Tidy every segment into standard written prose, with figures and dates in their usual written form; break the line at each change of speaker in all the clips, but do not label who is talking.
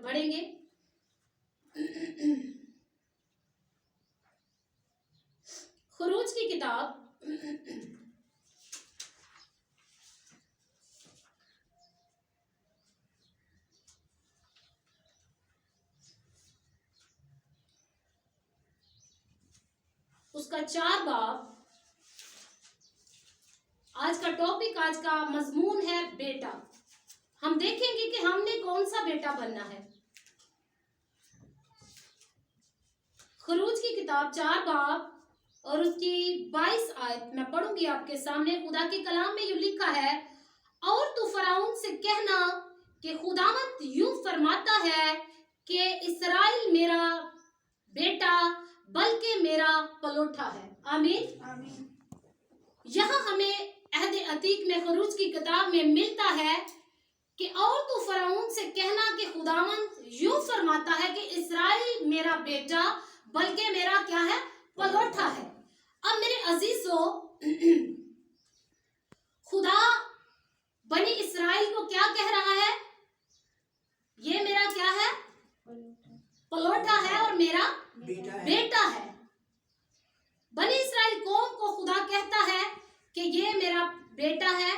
बढ़ेंगे। खुरूज की किताब उसका 4 बाब। आज का टॉपिक, आज का मजमून है बेटा। हम देखेंगे कि हमने कौन सा बेटा बनना है। खुरूज की किताब 4 बाब और उसकी 22 आयत मैं पढ़ूंगी आपके सामने। खुदा के कलाम में यूं लिखा है, और तू फराउन से कहना कि खुदावंद यूं फरमाता है कि इस्राएल मेरा बेटा बल्कि मेरा पलोठा है। आमीन आमीन। यहाँ हमें अहद अतीक में खुरूज की किताब में मिलता है कि और तू फराउन से कहना कि खुदावंद यूं फरमाता है कि इस्राएल मेरा बेटा बल्कि मेरा क्या है, पलोठा है। अब मेरे अजीजों, खुदा बनी इस्राएल को क्या कह रहा है? ये मेरा क्या है, पलोठा है और मेरा बेटा है। बनी इस्राएल कौम को खुदा कहता है कि ये मेरा बेटा है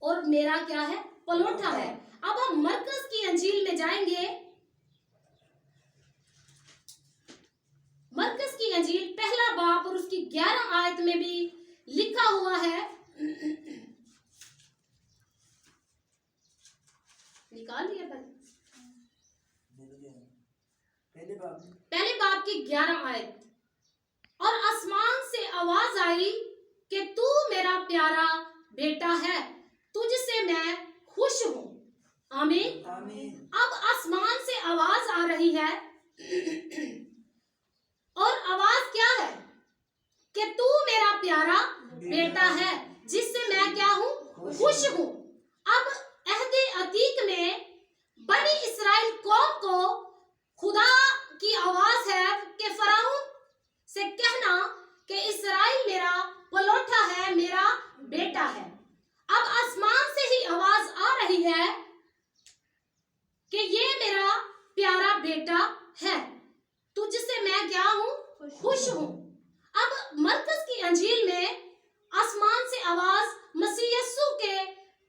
और मेरा क्या है, पलोठा है। अब हम मरकज की अंजील में जाएंगे। मरकज की अंजील पहला बाब और उसकी 11 आयत में भी लिखा हुआ है। निकाल लिया पहले बाब की 11 आयत। और आसमान से आवाज आई कि तू मेरा प्यारा बेटा है, तुझसे मैं खुश हूं। आमीन आमीन। अब आसमान से आवाज आ रही है और आवाज क्या है कि तू मेरा प्यारा बेटा है जिससे मैं क्या हूं, खुश हूं। अब अहदे अतीक में बनी इस्राएल कौम को खुदा की आवाज है कि फराउन से कहना कि इस्राएल मेरा पलोठा है, मेरा बेटा है। अब आसमान से ही आवाज आ रही है कि ये मेरा प्यारा बेटा है, तुझसे मैं क्या हूं, खुश हूं। अब मरकज की अंजील में आसमान से आवाज मसीह यस्सु के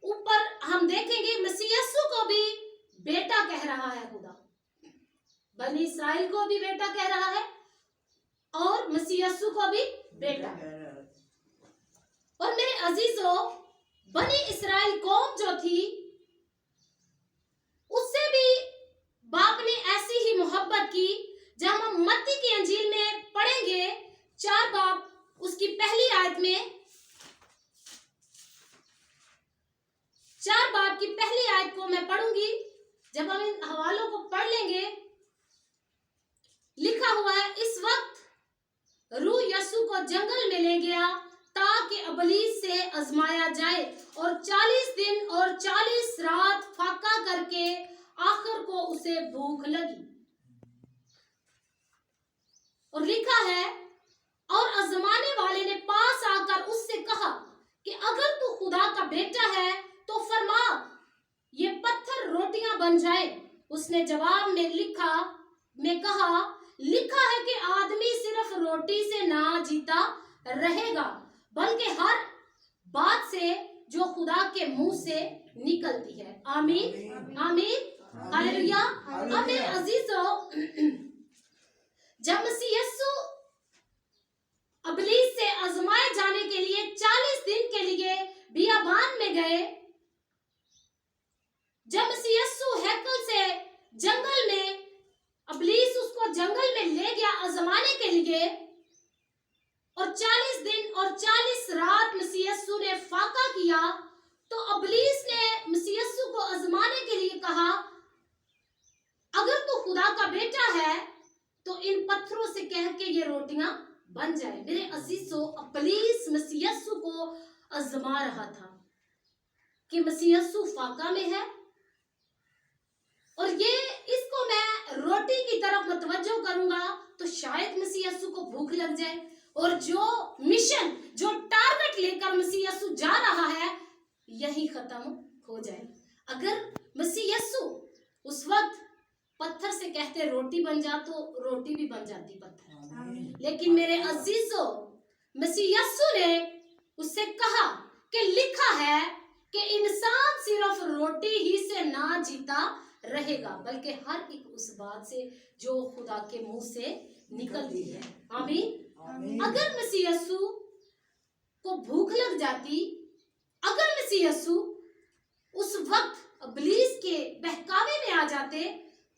ऊपर हम देखेंगे। मसीह यस्सु को भी बेटा कह रहा है खुदा, बनी इस्राएल को भी बेटा कह रहा है और मसीह यस्सु को भी बेटा। और मेरे अजीजों, बनी इस्राएल कौम जो थी उससे भी बाप ने ऐसी ही मोहब्बत की। जब हम मत्ती की अंजील में पढ़ेंगे 4 बाब उसकी पहली आयत में, 4 बाब की पहली आयत को मैं पढ़ूंगी। जब हम इन हवालों को पढ़ लेंगे, लिखा हुआ है, इस वक्त रूह यस्सु को जंगल में ले गया ताकि अबलीस से आजमाया जाए, और 40 दिन और 40 रात फाका करके आखिर को उसे भूख लगी। और लिखा है, और आजमाने वाले ने पास आकर उससे कहा कि अगर तू खुदा का बेटा है तो फरमा, ये पत्थर रोटियां बन जाए। उसने जवाब में कहा, लिखा है कि आदमी सिर्फ रोटी से ना जीता रहेगा बल्कि हर बात से जो खुदा के मुंह से निकलती है। आमीन आमीन हालेलुया। अब मेरे अजीजों, जब मसीह यस्सु अबलीस से आजमाए जाने के लिए 40 दिन के लिए बियाबान में गए, जब मसीह यस्सु हैकल से जंगल में, अबलीस उसको जंगल में ले गया आजमाने के लिए, और 40 दिन और 40 रात मसीह यस्सु ने फाका किया, तो अबलीस ने मसीह यस्सु को आजमाने के लिए कहा, अगर तू खुदा का बेटा है तो इन पत्थरों से कह के ये रोटियां बन जाए। मेरे अजीजों, अबलीस मसीह यस्सु को आजमा रहा था कि मसीह यस्सु फाका में है और ये इसको मैं रोटी की तरफ मतवज्जो करूंगा तो शायद मसीह यस्सु को भूख लग जाए, और जो मिशन, जो टारगेट लेकर मसीह यस्सु जा रहा है, यही खत्म हो जाए। अगर मसीह यस्सु उस वक्त पत्थर से कहते रोटी बन जा, तो रोटी भी बन जाती पत्थर। लेकिन मेरे अजीजों, मसीह यस्सु ने उससे कहा कि लिखा है कि इंसान सिर्फ रोटी ही से ना जीता रहेगा, बल्कि हर एक उस बात से जो खुदा के मुंह से निकलती है। आमीन। अगर मसीह यस्सु को भूख लग जाती, अगर मसीह यस्सु उस वक्त इब्लीस के बहकावे में आ जाते,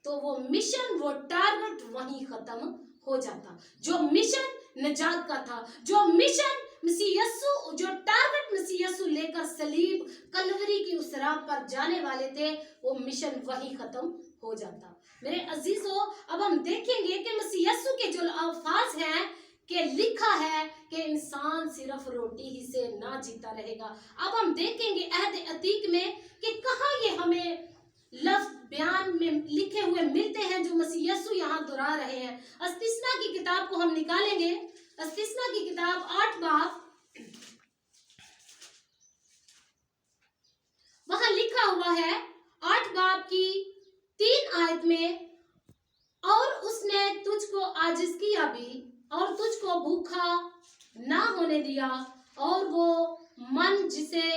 तो वो मिशन, वो टारगेट वहीं खत्म हो जाता। जो मिशन निजात का था, जो मिशन मसीह यस्सु, जो टारगेट मसीह यस्सु लेकर सलीब कलवरी की उस राह पर जाने वाले थे, वो मिशन वहीं खत्म हो जाता। मेरे अजीजों, अब हम देखेंगे कि मसीह यस्सु के जो अल्फाज हैं कि लिखा है कि इंसान सिर्फ रोटी ही से ना जीता रहेगा। अब हम देखेंगे अहद अतीक में कि कहाँ ये हमें लफ्ज बयान में लिखे हुए मिलते हैं जो मसीह यस्सु यहाँ दोहरा रहे हैं। अस्तिस्ना की किताब को हम निकालेंगे। अस्तिस्ना की किताब 8 बाब, वहां लिखा हुआ है 8 बाब की 3 आयत में, और उसने तुझको आजिज किया भी और तुझको भूखा ना होने दिया, और वो मन जिसे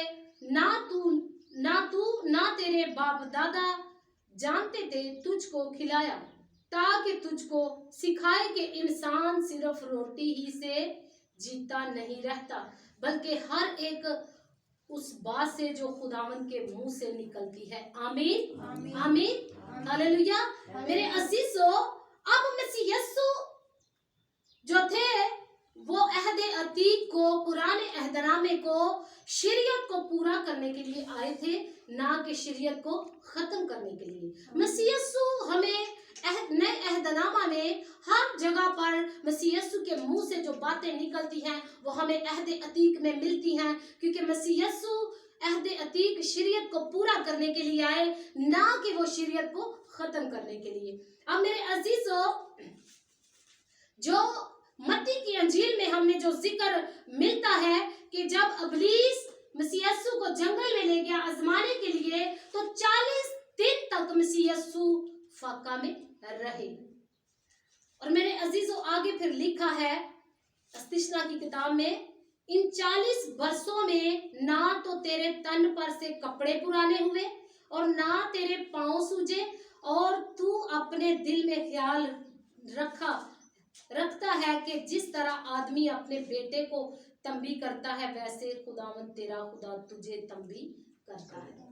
ना तू ना तेरे बाप दादा जानते थे तुझको खिलाया, ताकि तुझको सिखाए कि इंसान सिर्फ रोटी ही से जीता नहीं रहता, बल्कि हर एक उस बात से जो खुदावंद के मुंह से निकलती है। आमीन, आमीन, हालेलुया। मेरे अजीजों, अब मसीह यस्सु जो थे वो अहद अतीक को, पुराने अहदनामे को, शरीयत को पूरा करने के लिए आए थे, ना कि शरीयत को खत्म करने के लिए। मसीह यस्सु हमें नए अहदनामा में हर जगह पर मसीह यस्सु के मुंह से जो बातें निकलती हैं वो हमें अहद अतीक में मिलती हैं, क्योंकि मसीह यस्सु अहद अतीक शरीयत को पूरा करने के लिए आए, ना कि वो शरीयत को खत्म करने के लिए। अब मेरे अजीजों, जो मत्ती की अंजील में हमें जो जिक्र मिलता है कि जब इब्लीस मसीह यस्सु को जंगल में ले गया आजमाने के लिए, तो 40 दिन तक मसीह यस्सु फाका में रहे। और मेरे अजीजों, आगे फिर लिखा है अस्तिस्ना की किताब में, इन 40 वर्षों में ना तो तेरे तन पर से कपड़े पुराने हुए और ना तेरे पांव सूजे, और तू अपने दिल में ख्याल रखता है कि जिस तरह आदमी अपने बेटे को तंबी करता है, वैसे खुदावंद तेरा खुदा तुझे तंबी करता है।